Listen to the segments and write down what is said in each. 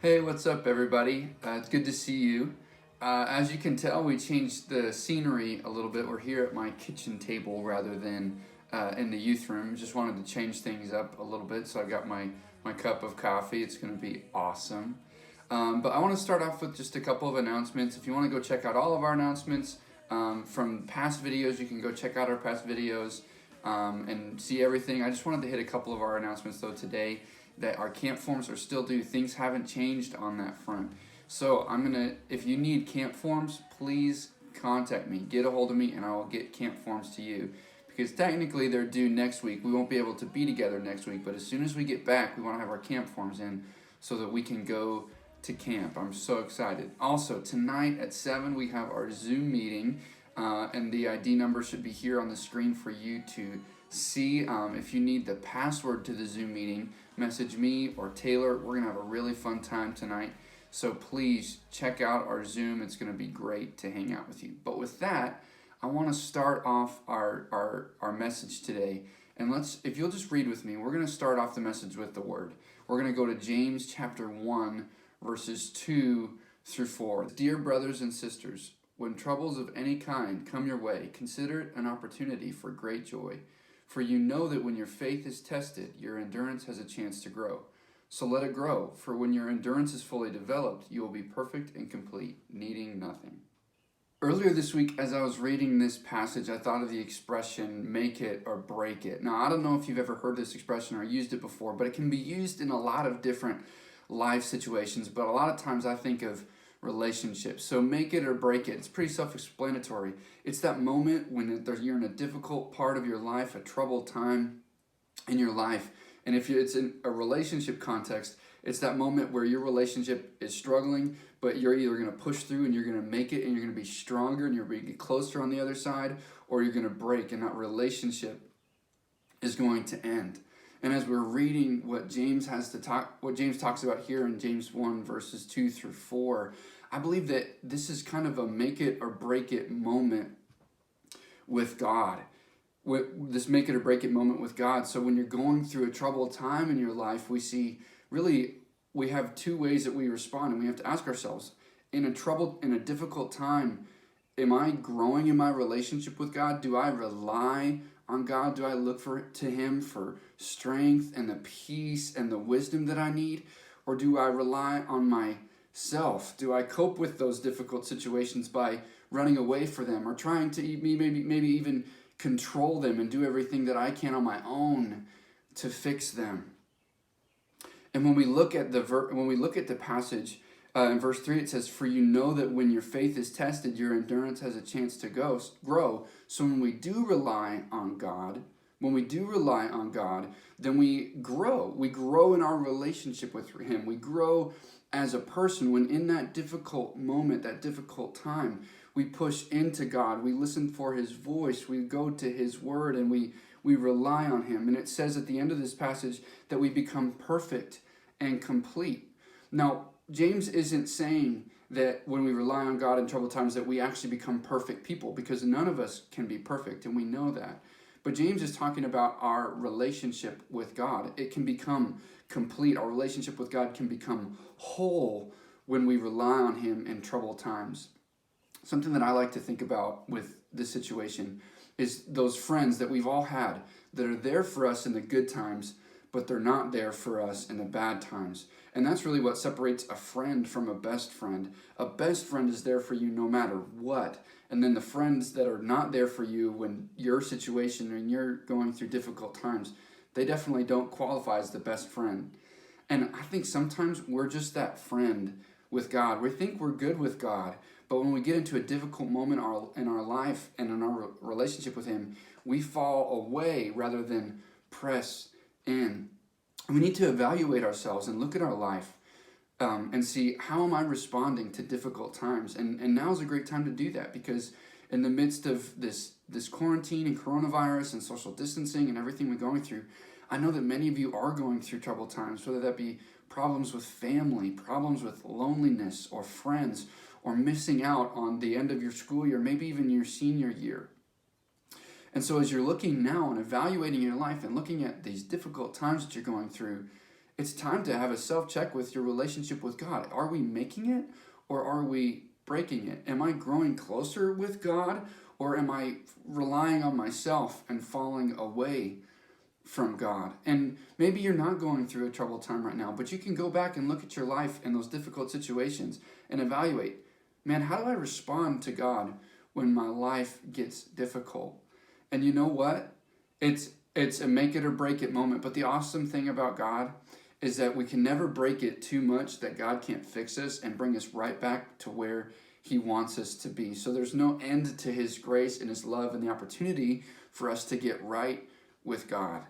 Hey, what's up, everybody? It's good to see you. As you can tell, we changed the scenery a little bit. We're here at my kitchen table rather than in the youth room. Just wanted to change things up a little bit, so I got my cup of coffee. It's going to be awesome. But I want to start off with just a couple of announcements. If you want to go check out all of our announcements from past videos, you can go check out our past videos and see everything. I just wanted to hit a couple of our announcements, though, today, that our camp forms are still due. Things haven't changed on that front. So if you need camp forms, please contact me. Get a hold of me and I will get camp forms to you. Because technically they're due next week. We won't be able to be together next week, but as soon as we get back, we want to have our camp forms in so that we can go to camp. I'm so excited. Also, tonight at 7, we have our Zoom meeting, and the ID number should be here on the screen for you to see. If you need the password to the Zoom meeting, message me or Taylor. We're going to have a really fun time tonight. So please check out our Zoom. It's going to be great to hang out with you. But with that, I want to start off our message today. And if you'll just read with me, we're going to start off the message with the word. We're going to go to James chapter 1, verses 2 through 4. Dear brothers and sisters, when troubles of any kind come your way, consider it an opportunity for great joy. For you know that when your faith is tested, your endurance has a chance to grow. So let it grow, for when your endurance is fully developed, you will be perfect and complete, needing nothing. Earlier this week, as I was reading this passage, I thought of the expression, make it or break it. Now, I don't know if you've ever heard this expression or used it before, but it can be used in a lot of different life situations, but a lot of times I think of relationships. So make it or break it. It's pretty self-explanatory. It's that moment when you're in a difficult part of your life, a troubled time in your life. And if it's in a relationship context, it's that moment where your relationship is struggling, but you're either going to push through and you're going to make it and you're going to be stronger and you're going to get closer on the other side, or you're going to break and that relationship is going to end. And as we're reading what James talks about here in James 1 verses 2 through 4, I believe that this is kind of a make it or break it moment with God. This make it or break it moment with God. So when you're going through a troubled time in your life, we have two ways that we respond, and we have to ask ourselves, in a difficult time, am I growing in my relationship with God? Do I rely on God? Do I look to Him for strength and the peace and the wisdom that I need? Or do I rely on myself? Do I cope with those difficult situations by running away from them or trying to maybe even control them and do everything that I can on my own to fix them? And when we look at the passage in verse 3, it says, "For you know that when your faith is tested, your endurance has a chance to grow." So when we do rely on God, then we grow. We grow in our relationship with Him. We grow as a person when in that difficult moment, that difficult time, we push into God. We listen for His voice. We go to His word and we rely on Him. And it says at the end of this passage that we become perfect and complete. Now, James isn't saying that when we rely on God in troubled times that we actually become perfect people, because none of us can be perfect, and we know that. But James is talking about our relationship with God. It can become complete. Our relationship with God can become whole when we rely on Him in troubled times. Something that I like to think about with this situation is those friends that we've all had that are there for us in the good times, but they're not there for us in the bad times. And that's really what separates a friend from a best friend. A best friend is there for you no matter what. And then the friends that are not there for you when your situation and you're going through difficult times, they definitely don't qualify as the best friend. And I think sometimes we're just that friend with God. We think we're good with God, but when we get into a difficult moment in our life and in our relationship with Him, we fall away rather than press in. We need to evaluate ourselves and look at our life and see, how am I responding to difficult times? And now is a great time to do that, because in the midst of this quarantine and coronavirus and social distancing and everything we're going through, I know that many of you are going through troubled times, whether that be problems with family, problems with loneliness or friends, or missing out on the end of your school year, maybe even your senior year. And so as you're looking now and evaluating your life and looking at these difficult times that you're going through, It's time to have a self-check with your relationship with God. Are we making it or are we breaking it? Am I growing closer with God or am I relying on myself and falling away from God? And maybe you're not going through a troubled time right now, but you can go back and look at your life in those difficult situations and evaluate, man, how do I respond to God when my life gets difficult? And you know what? It's a make it or break it moment. But the awesome thing about God is that we can never break it too much that God can't fix us and bring us right back to where he wants us to be. So there's no end to his grace and his love and the opportunity for us to get right with God.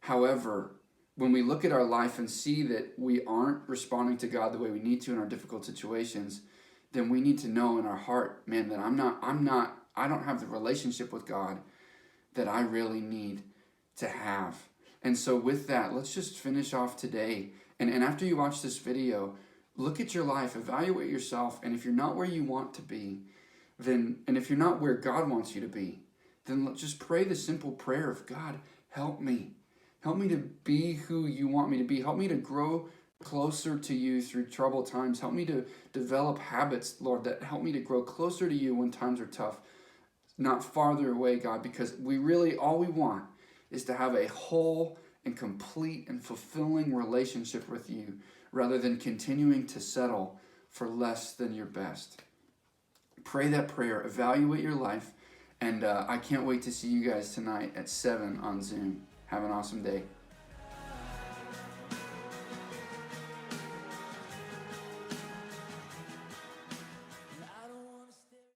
However, when we look at our life and see that we aren't responding to God the way we need to in our difficult situations, then we need to know in our heart, man, that I don't have the relationship with God that I really need to have. And so with that, let's just finish off today. And after you watch this video, look at your life, evaluate yourself, and if you're not where you want to be, then, and if you're not where God wants you to be, then just pray the simple prayer of, God, help me. Help me to be who you want me to be. Help me to grow closer to you through troubled times. Help me to develop habits, Lord, that help me to grow closer to you when times are tough, not farther away, God, because all we want is to have a whole and complete and fulfilling relationship with you rather than continuing to settle for less than your best. Pray that prayer, evaluate your life, and I can't wait to see you guys tonight at 7 on Zoom. Have an awesome day.